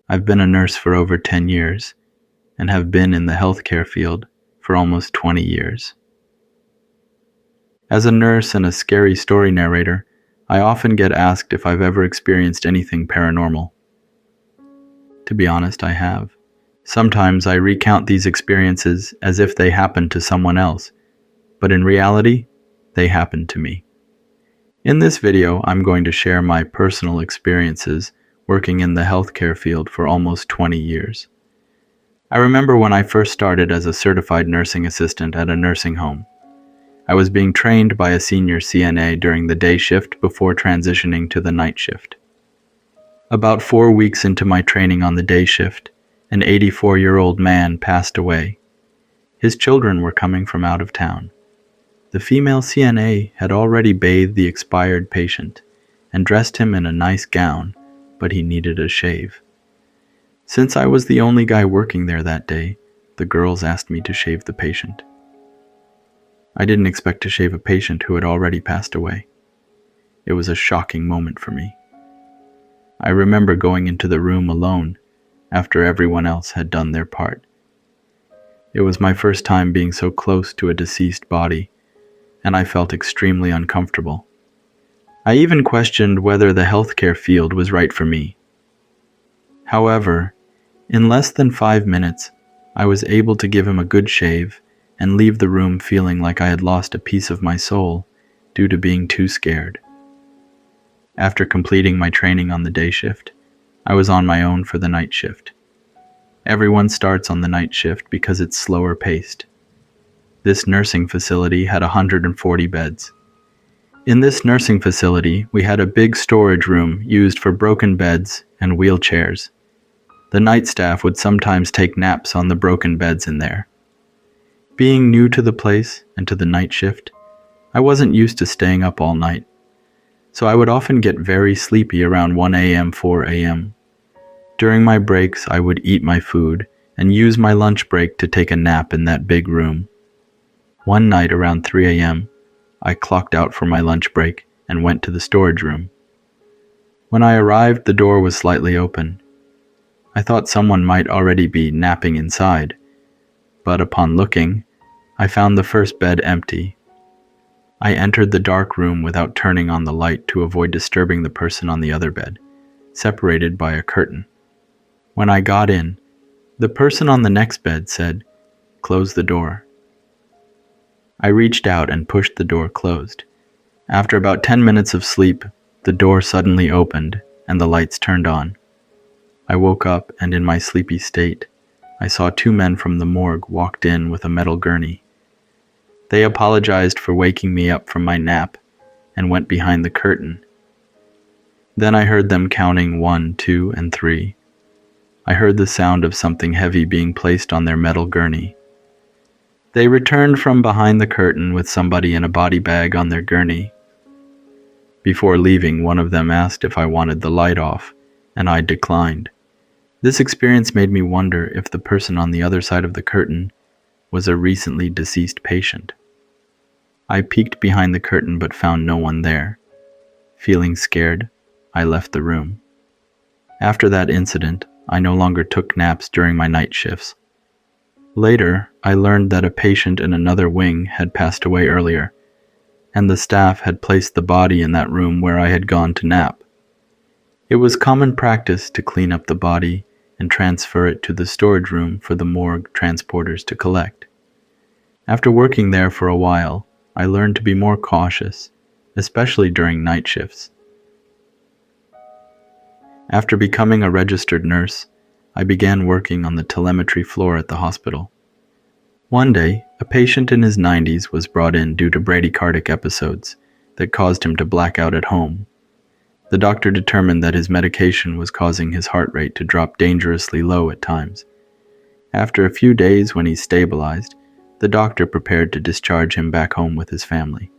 I've been a nurse for over 10 years and have been in the healthcare field for almost 20 years. As a nurse and a scary story narrator, I often get asked if I've ever experienced anything paranormal. To be honest, I have. Sometimes I recount these experiences as if they happened to someone else, but in reality, they happened to me. In this video, I'm going to share my personal experiences working in the healthcare field for almost 20 years. I remember when I first started as a certified nursing assistant at a nursing home. I was being trained by a senior CNA during the day shift before transitioning to the night shift. About 4 weeks into my training on the day shift, an 84-year-old man passed away. His children were coming from out of town. The female CNA had already bathed the expired patient and dressed him in a nice gown, but he needed a shave. Since I was the only guy working there that day, the girls asked me to shave the patient. I didn't expect to shave a patient who had already passed away. It was a shocking moment for me. I remember going into the room alone after everyone else had done their part. It was my first time being so close to a deceased body, and I felt extremely uncomfortable. I even questioned whether the healthcare field was right for me. However, in less than 5 minutes, I was able to give him a good shave and leave the room feeling like I had lost a piece of my soul due to being too scared. After completing my training on the day shift, I was on my own for the night shift. Everyone starts on the night shift because it's slower paced. This nursing facility had 140 beds. In this nursing facility, we had a big storage room used for broken beds and wheelchairs. The night staff would sometimes take naps on the broken beds in there. Being new to the place and to the night shift, I wasn't used to staying up all night, so I would often get very sleepy around 1 a.m., 4 a.m. During my breaks, I would eat my food and use my lunch break to take a nap in that big room. One night around 3 a.m., I clocked out for my lunch break and went to the storage room. When I arrived, the door was slightly open. I thought someone might already be napping inside, but upon looking, I found the first bed empty. I entered the dark room without turning on the light to avoid disturbing the person on the other bed, separated by a curtain. When I got in, the person on the next bed said, "Close the door." I reached out and pushed the door closed. After about 10 minutes of sleep, the door suddenly opened and the lights turned on. I woke up, and in my sleepy state, I saw 2 men from the morgue walked in with a metal gurney. They apologized for waking me up from my nap and went behind the curtain. Then I heard them counting 1, 2, and 3. I heard the sound of something heavy being placed on their metal gurney. They returned from behind the curtain with somebody in a body bag on their gurney. Before leaving, one of them asked if I wanted the light off, and I declined. This experience made me wonder if the person on the other side of the curtain was a recently deceased patient. I peeked behind the curtain but found no one there. Feeling scared, I left the room. After that incident, I no longer took naps during my night shifts. Later, I learned that a patient in another wing had passed away earlier, and the staff had placed the body in that room where I had gone to nap. It was common practice to clean up the body and transfer it to the storage room for the morgue transporters to collect. After working there for a while, I learned to be more cautious, especially during night shifts. After becoming a registered nurse, I began working on the telemetry floor at the hospital. One day, a patient in his 90s was brought in due to bradycardic episodes that caused him to black out at home. The doctor determined that his medication was causing his heart rate to drop dangerously low at times. After a few days, when he stabilized, the doctor prepared to discharge him back home with his family.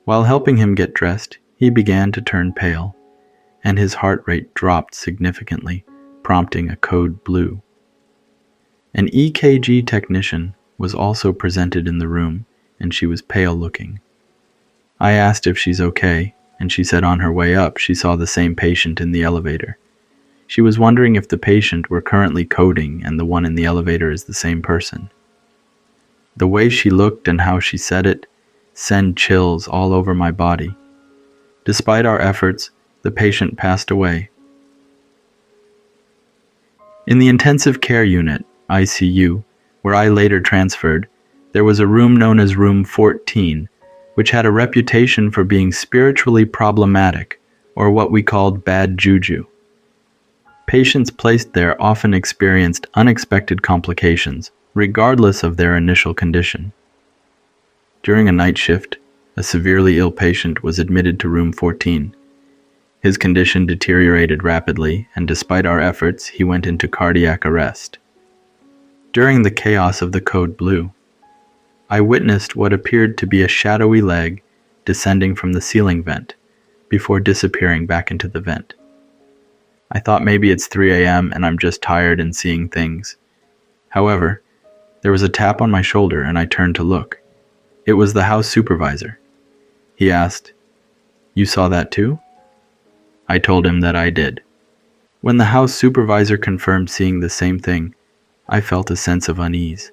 While helping him get dressed, he began to turn pale, and his heart rate dropped significantly, prompting a code blue. An EKG technician was also presented in the room, and she was pale looking. I asked if she's okay, and she said on her way up she saw the same patient in the elevator. She was wondering if the patient we're currently coding and the one in the elevator is the same person. The way she looked and how she said it sent chills all over my body. Despite our efforts, the patient passed away. In the intensive care unit, ICU, where I later transferred, there was a room known as Room 14, which had a reputation for being spiritually problematic, or what we called bad juju. Patients placed there often experienced unexpected complications, regardless of their initial condition. During a night shift, a severely ill patient was admitted to Room 14. His condition deteriorated rapidly, and despite our efforts, he went into cardiac arrest. During the chaos of the code blue, I witnessed what appeared to be a shadowy leg descending from the ceiling vent, before disappearing back into the vent. I thought maybe it's 3 a.m. and I'm just tired and seeing things. However, there was a tap on my shoulder and I turned to look. It was the house supervisor. He asked, "You saw that too?" I told him that I did. When the house supervisor confirmed seeing the same thing, I felt a sense of unease.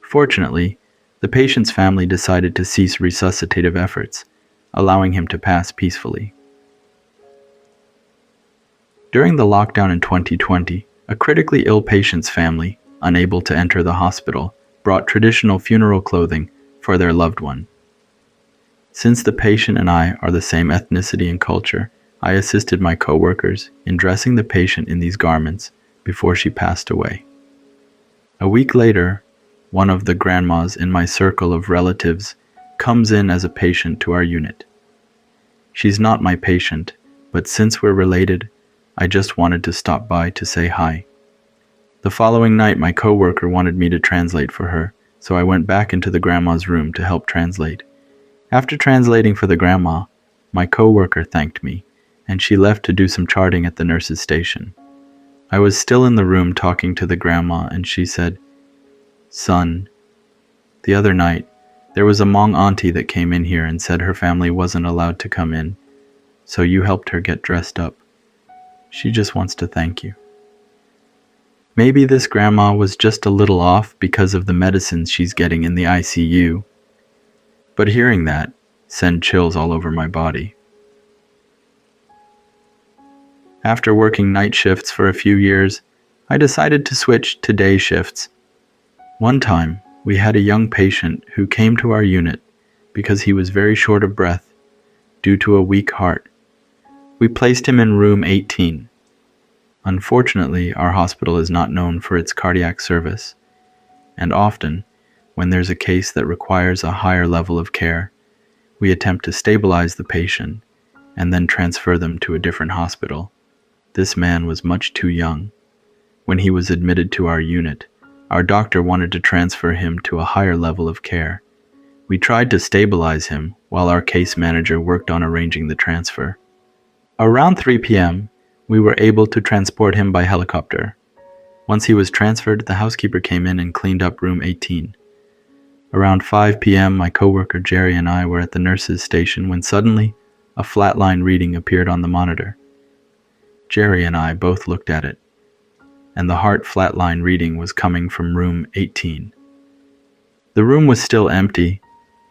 Fortunately, the patient's family decided to cease resuscitative efforts, allowing him to pass peacefully. During the lockdown in 2020, a critically ill patient's family, unable to enter the hospital, brought traditional funeral clothing for their loved one. Since the patient and I are the same ethnicity and culture, I assisted my coworkers in dressing the patient in these garments before she passed away. A week later, one of the grandmas in my circle of relatives comes in as a patient to our unit. She's not my patient, but since we're related, I just wanted to stop by to say hi. The following night, my coworker wanted me to translate for her, so I went back into the grandma's room to help translate. After translating for the grandma, my coworker thanked me, and she left to do some charting at the nurse's station. I was still in the room talking to the grandma, and she said, "Son, the other night, there was a Hmong auntie that came in here and said her family wasn't allowed to come in, so you helped her get dressed up. She just wants to thank you." Maybe this grandma was just a little off because of the medicines she's getting in the ICU, but hearing that sent chills all over my body. After working night shifts for a few years, I decided to switch to day shifts. One time, we had a young patient who came to our unit because he was very short of breath due to a weak heart. We placed him in room 18. Unfortunately, our hospital is not known for its cardiac service, and often, when there's a case that requires a higher level of care, we attempt to stabilize the patient and then transfer them to a different hospital. This man was much too young. When he was admitted to our unit, our doctor wanted to transfer him to a higher level of care. We tried to stabilize him while our case manager worked on arranging the transfer. Around 3 p.m., we were able to transport him by helicopter. Once he was transferred, the housekeeper came in and cleaned up room 18. Around 5 p.m., my coworker Jerry and I were at the nurse's station when suddenly a flatline reading appeared on the monitor. Jerry and I both looked at it, and the heart flatline reading was coming from room 18. The room was still empty.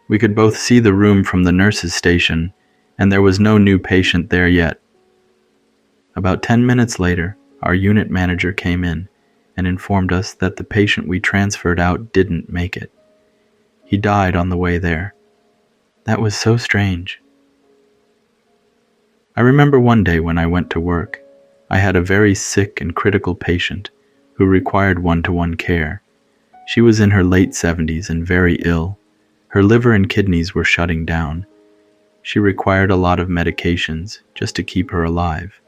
We could both see the room from the nurse's station, and there was no new patient there yet. About 10 minutes later, our unit manager came in and informed us that the patient we transferred out didn't make it. He died on the way there. That was so strange. I remember one day when I went to work, I had a very sick and critical patient who required one-to-one care. She was in her late 70s and very ill. Her liver and kidneys were shutting down. She required a lot of medications just to keep her alive.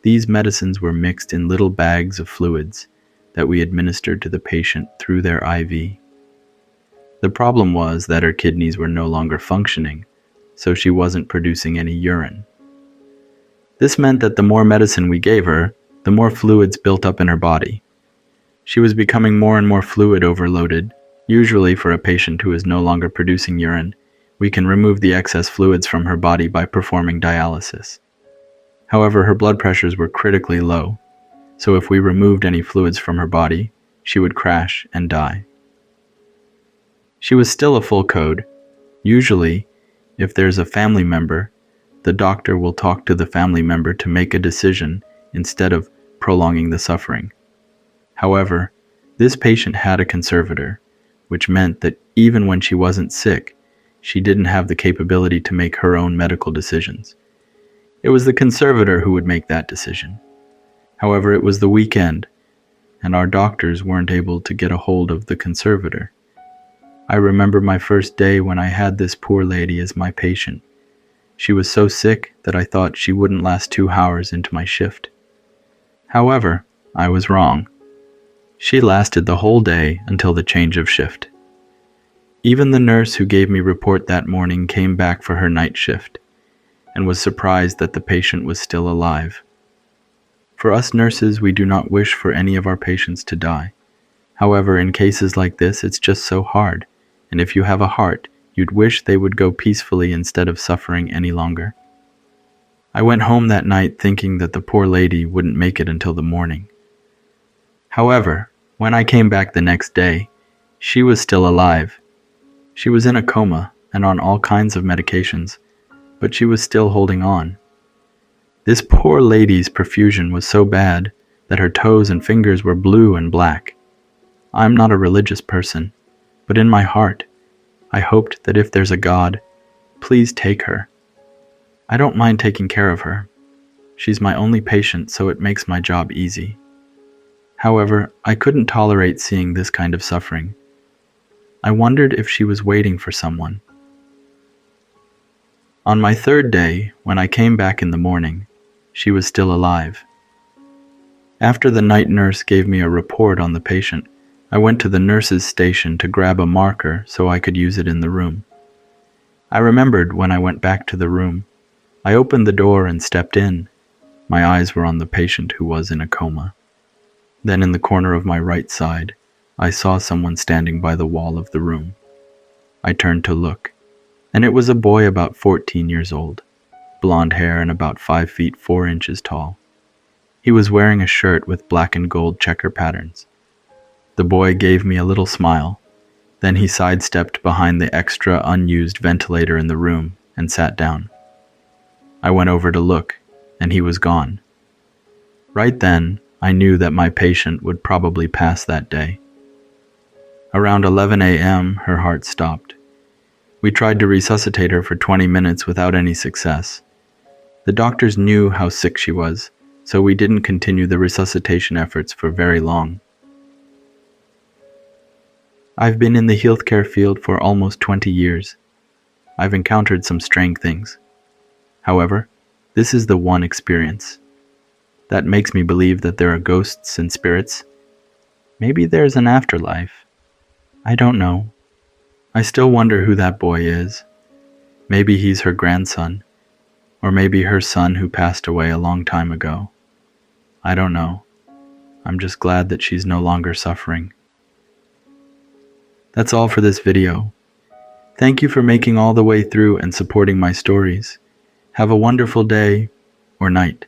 These medicines were mixed in little bags of fluids that we administered to the patient through their IV. The problem was that her kidneys were no longer functioning, so she wasn't producing any urine. This meant that the more medicine we gave her, the more fluids built up in her body. She was becoming more and more fluid overloaded. Usually for a patient who is no longer producing urine, we can remove the excess fluids from her body by performing dialysis. However, her blood pressures were critically low, so if we removed any fluids from her body, she would crash and die. She was still a full code. Usually, if there's a family member, the doctor will talk to the family member to make a decision instead of prolonging the suffering. However, this patient had a conservator, which meant that even when she wasn't sick, she didn't have the capability to make her own medical decisions. It was the conservator who would make that decision. However, it was the weekend, and our doctors weren't able to get a hold of the conservator. I remember my first day when I had this poor lady as my patient. She was so sick that I thought she wouldn't last 2 hours into my shift. However, I was wrong. She lasted the whole day until the change of shift. Even the nurse who gave me report that morning came back for her night shift and was surprised that the patient was still alive. For us nurses, we do not wish for any of our patients to die. However, in cases like this, it's just so hard, and if you have a heart, you'd wish they would go peacefully instead of suffering any longer. I went home that night thinking that the poor lady wouldn't make it until the morning. However, when I came back the next day, she was still alive. She was in a coma and on all kinds of medications, but she was still holding on. This poor lady's perfusion was so bad that her toes and fingers were blue and black. I'm not a religious person, but in my heart, I hoped that if there's a God, please take her. I don't mind taking care of her. She's my only patient, so it makes my job easy. However, I couldn't tolerate seeing this kind of suffering. I wondered if she was waiting for someone. On my third day, when I came back in the morning, she was still alive. After the night nurse gave me a report on the patient, I went to the nurse's station to grab a marker so I could use it in the room. I remembered when I went back to the room. I opened the door and stepped in. My eyes were on the patient who was in a coma. Then in the corner of my right side, I saw someone standing by the wall of the room. I turned to look, and it was a boy about 14 years old, blonde hair and about 5 feet 4 inches tall. He was wearing a shirt with black and gold checker patterns. The boy gave me a little smile. Then he sidestepped behind the extra unused ventilator in the room and sat down. I went over to look, and he was gone. Right then, I knew that my patient would probably pass that day. Around 11 a.m., her heart stopped. We tried to resuscitate her for 20 minutes without any success. The doctors knew how sick she was, so we didn't continue the resuscitation efforts for very long. I've been in the healthcare field for almost 20 years. I've encountered some strange things. However, this is the one experience that makes me believe that there are ghosts and spirits. Maybe there's an afterlife. I don't know. I still wonder who that boy is. Maybe he's her grandson, or maybe her son who passed away a long time ago. I don't know. I'm just glad that she's no longer suffering. That's all for this video. Thank you for making all the way through and supporting my stories. Have a wonderful day or night.